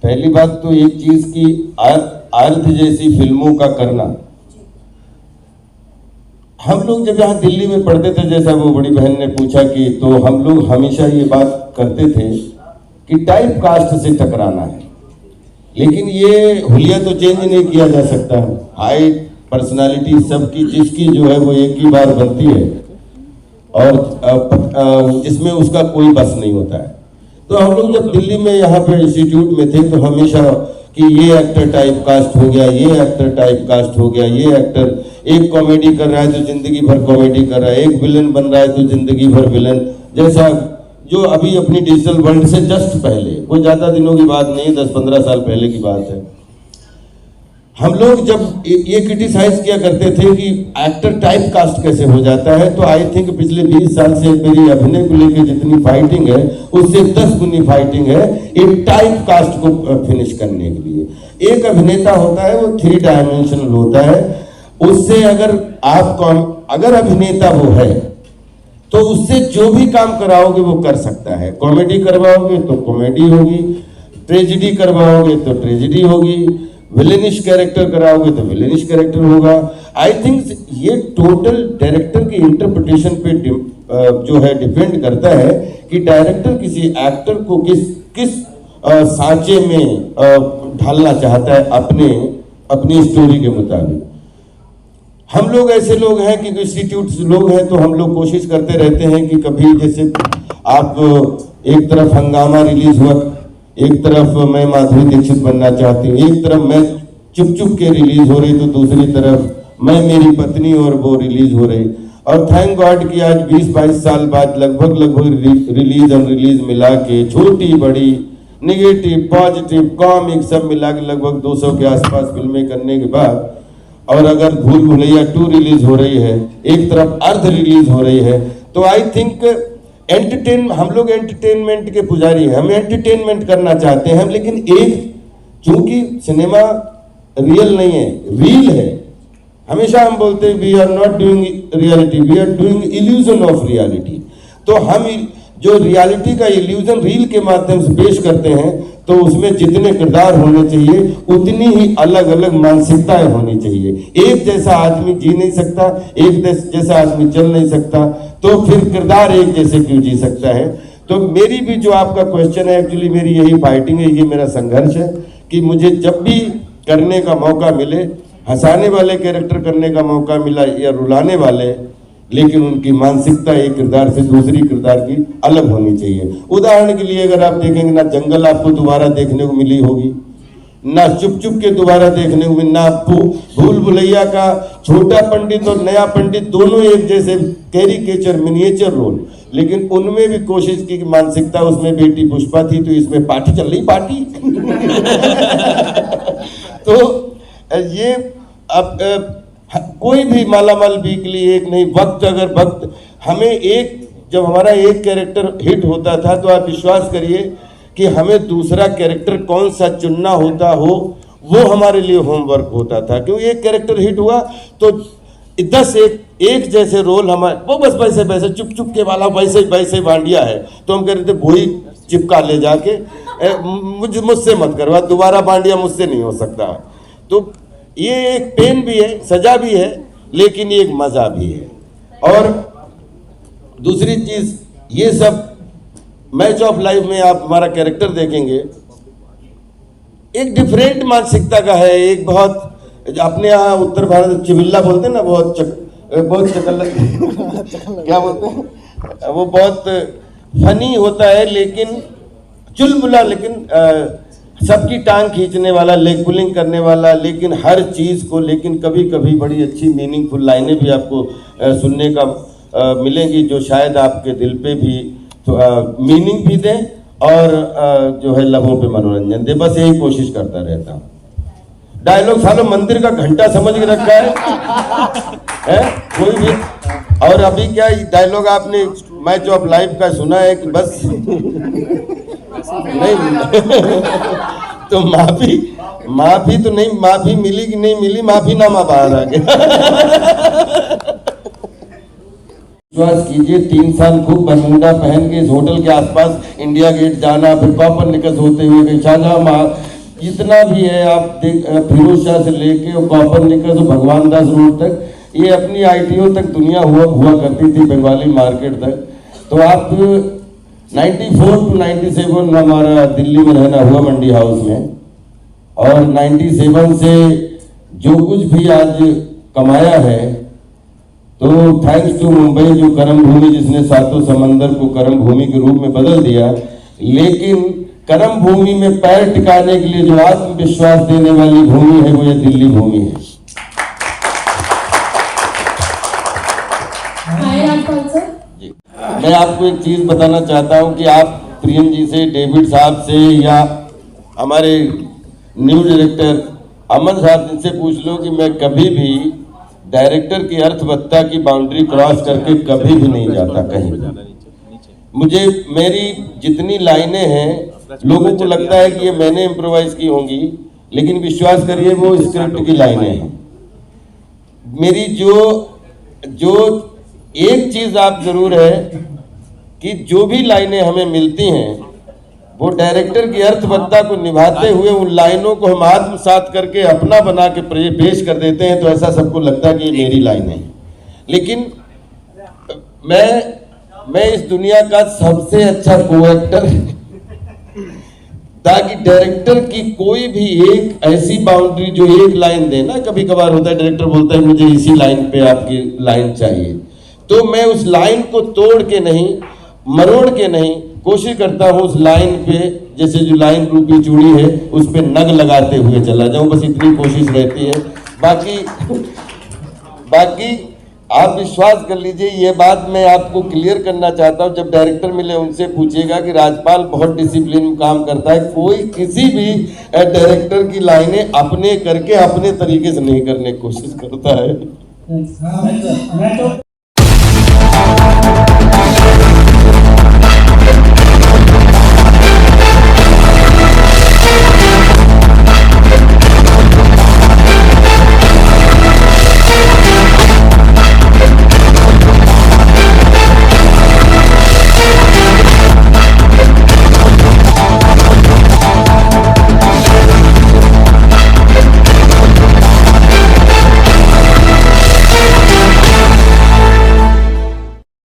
पहली बात तो एक चीज की अर्थ जैसी फिल्मों का करना, हम लोग जब यहाँ दिल्ली में पढ़ते थे, जैसा वो बड़ी बहन ने पूछा कि, तो हम लोग हमेशा ये बात करते थे कि टाइप कास्ट से टकराना है, लेकिन ये हुलिया तो चेंज नहीं किया जा सकता। हाइट, पर्सनालिटी सबकी जिसकी जो है वो एक ही बार बनती है और जिसमें उसका कोई बस नहीं होता है। तो हम लोग जब दिल्ली में यहाँ पे इंस्टीट्यूट में थे तो हमेशा कि ये एक्टर टाइप कास्ट हो गया, ये एक्टर टाइप कास्ट हो गया, ये एक्टर एक कॉमेडी कर रहा है तो जिंदगी भर कॉमेडी कर रहा है, एक विलन बन रहा है तो जिंदगी भर विलन, जैसा जो अभी अपनी डिजिटल वर्ल्ड से जस्ट पहले, कोई ज्यादा दिनों की बात नहीं, 10-15 साल पहले की बात है, हम लोग जब ये क्रिटिसाइज किया करते थे कि एक्टर टाइप कास्ट कैसे हो जाता है, तो आई थिंक पिछले 20 साल से मेरी अभिनय को लेकर जितनी फाइटिंग है उससे 10 गुनी फाइटिंग है एक टाइप कास्ट को फिनिश करने के लिए। एक अभिनेता होता है वो 3 डायमेंशनल होता है, उससे अगर अभिनेता वो है तो उससे जो भी काम कराओगे वो कर सकता है। कॉमेडी करवाओगे तो कॉमेडी होगी, ट्रेजेडी करवाओगे तो ट्रेजेडी होगी, विलेनिश कैरेक्टर कराओगे तो विलेनिश कैरेक्टर होगा। आई थिंक ये टोटल डायरेक्टर की इंटरप्रिटेशन पे जो है डिपेंड करता है कि डायरेक्टर किसी एक्टर को किस सांचे में ढालना चाहता है अपनी स्टोरी के मुताबिक। हम लोग ऐसे लोग हैं कि इंस्टीट्यूट लोग हैं तो हम लोग कोशिश करते रहते हैं कि कभी जैसे आप एक तरफ हंगामा रिलीज हुआ, एक तरफ मैं माधुरी दीक्षित बनना चाहती हूँ, एक तरफ मैं चुप चुप के रिलीज हो रही तो दूसरी तरफ मैं मेरी पत्नी और वो रिलीज हो रही। और थैंक गॉड कि आज 20-22 साल बाद लगभग रिलीज और रिलीज मिला के छोटी बड़ी निगेटिव पॉजिटिव कॉमिक सब मिला के लगभग 200 के आसपास फिल्में करने के बाद, और अगर भूल भुलैया 2 रिलीज हो रही है, एक तरफ अर्ध रिलीज हो रही है, तो आई थिंक हम लोग एंटरटेनमेंट के पुजारी हैं, हम एंटरटेनमेंट करना चाहते हैं, लेकिन चूंकि सिनेमा रियल नहीं है, रील है। हमेशा हम बोलते हैं we are not doing reality, we are doing illusion of reality. तो हम जो रियलिटी का इल्यूजन रील के माध्यम से पेश करते हैं, तो उसमें जितने किरदार होने चाहिए उतनी ही अलग अलग मानसिकताएं होनी चाहिए। एक जैसा आदमी जी नहीं सकता, एक जैसा आदमी चल नहीं सकता, तो फिर किरदार एक जैसे क्यों जी सकता है। तो मेरी भी जो आपका क्वेश्चन है, एक्चुअली मेरी यही फाइटिंग है, ये मेरा संघर्ष है कि मुझे जब भी करने का मौका मिले, हंसाने वाले कैरेक्टर करने का मौका मिला या रुलाने वाले, लेकिन उनकी मानसिकता एक किरदार से दूसरी किरदार की अलग होनी चाहिए। उदाहरण के लिए अगर आप देखेंगे ना जंगल आपको दोबारा देखने को मिली होगी, ना चुप चुप के दोबारा देखने को मिली, ना भूल भुलैया का छोटा पंडित और नया पंडित दोनों एक जैसे कैरिकेचर मिनिएचर रोल, लेकिन उनमें भी कोशिश की कि मानसिकता, उसमें बेटी पुष्पा थी तो इसमें पार्टी चल रही पार्टी तो ये अब कोई भी मालामाल वीकली एक नहीं, वक्त हमें जब हमारा एक कैरेक्टर हिट होता था तो आप विश्वास करिए कि हमें दूसरा कैरेक्टर कौन सा चुनना होता हो वो हमारे लिए होमवर्क होता था, क्योंकि एक कैरेक्टर हिट हुआ तो 10 एक जैसे रोल हमारे वो बस वैसे चुप चुप के वाला वैसे बांडिया है, तो हम कह रहे थे वही चिपका ले जाके मुझसे मत करवा, दोबारा बांडिया मुझसे नहीं हो सकता। तो ये एक पेन भी है, सजा भी है, लेकिन ये एक मजा भी है। और दूसरी चीज, ये सब मैच ऑफ लाइफ में आप हमारा कैरेक्टर देखेंगे, एक डिफरेंट मानसिकता का है। एक बहुत अपने यहाँ उत्तर भारत चिबिल्ला बोलते हैं ना, बहुत चकल्ला क्या बोलते हैं, वो बहुत फनी होता है, लेकिन चुलबुला, लेकिन सबकी टांग खींचने वाला, लेग पुलिंग करने वाला, लेकिन हर चीज को, लेकिन कभी कभी बड़ी अच्छी मीनिंगफुल लाइनें भी आपको सुनने का मिलेंगी, जो शायद आपके दिल पे भी मीनिंग भी दें और जो है लबों पे मनोरंजन दे। बस यही कोशिश करता रहता हूँ। डायलॉग सालों मंदिर का घंटा समझ के रखा है कोई भी। और अभी क्या डायलॉग आपने मैच ऑफ लाइफ का सुना है कि बस नहीं तो माफी तो नहीं, माफी मिली कि नहीं मिली, माफीनामा बाहर आ गया। विश्वास कीजिए 3 साल खूब बरमूडा पहन के इस होटल के आसपास इंडिया गेट जाना, फिर कॉपर निकस होते हुए फिर शाहजहां, जितना भी है आप देख, फिरोज शाह से लेके और कॉपर निकस और भगवान दास रोड तक, ये अपनी आईटीओ तक दुनिया हुआ करती थी, बंगाली मार्केट तक। तो आप 94 to 97 हमारा दिल्ली में रहना हुआ मंडी हाउस में, और 97 से जो कुछ भी आज कमाया है तो थैंक्स टू मुंबई, जो कर्म भूमि जिसने सातों समंदर को कर्म भूमि के रूप में बदल दिया। लेकिन कर्म भूमि में पैर टिकाने के लिए जो आत्मविश्वास देने वाली भूमि है वो ये दिल्ली भूमि है। जी, मैं आपको एक चीज बताना चाहता हूं कि आप प्रियम जी से, डेविड साहब से, या हमारे न्यूज डायरेक्टर अमन साहब से पूछ लो कि मैं कभी भी डायरेक्टर की अर्थवत्ता की बाउंड्री क्रॉस करके कभी भी नहीं जाता कहीं भी। मुझे मेरी जितनी लाइनें हैं लोगों को लगता है कि ये मैंने इम्प्रोवाइज की होंगी, लेकिन विश्वास करिए वो स्क्रिप्ट की लाइनें हैं मेरी। जो एक चीज आप जरूर है कि जो भी लाइनें हमें मिलती हैं वो डायरेक्टर की अर्थवत्ता को निभाते हुए उन लाइनों को हम आत्मसात करके अपना बना के पेश कर देते हैं, तो ऐसा सबको लगता है कि ये मेरी लाइनें हैं। लेकिन मैं इस दुनिया का सबसे अच्छा को एक्टर, ताकि डायरेक्टर की कोई भी एक ऐसी बाउंड्री जो एक लाइन दे ना, कभी कभार होता है डायरेक्टर बोलता है मुझे इसी लाइन पे आपकी लाइन चाहिए, तो मैं उस लाइन को तोड़ के नहीं, मरोड़ के नहीं, कोशिश करता हूं उस लाइन पे, जैसे जो लाइन रूपी चूड़ी है उस पे नग लगाते हुए चला जाऊं, बस इतनी कोशिश रहती है। बाकी आप विश्वास कर लीजिए, ये बात मैं आपको क्लियर करना चाहता हूं, जब डायरेक्टर मिले उनसे पूछिएगा कि राजपाल बहुत डिसिप्लिन में काम करता है, कोई किसी भी डायरेक्टर की लाइनें अपने करके अपने तरीके से नहीं करने की कोशिश करता है।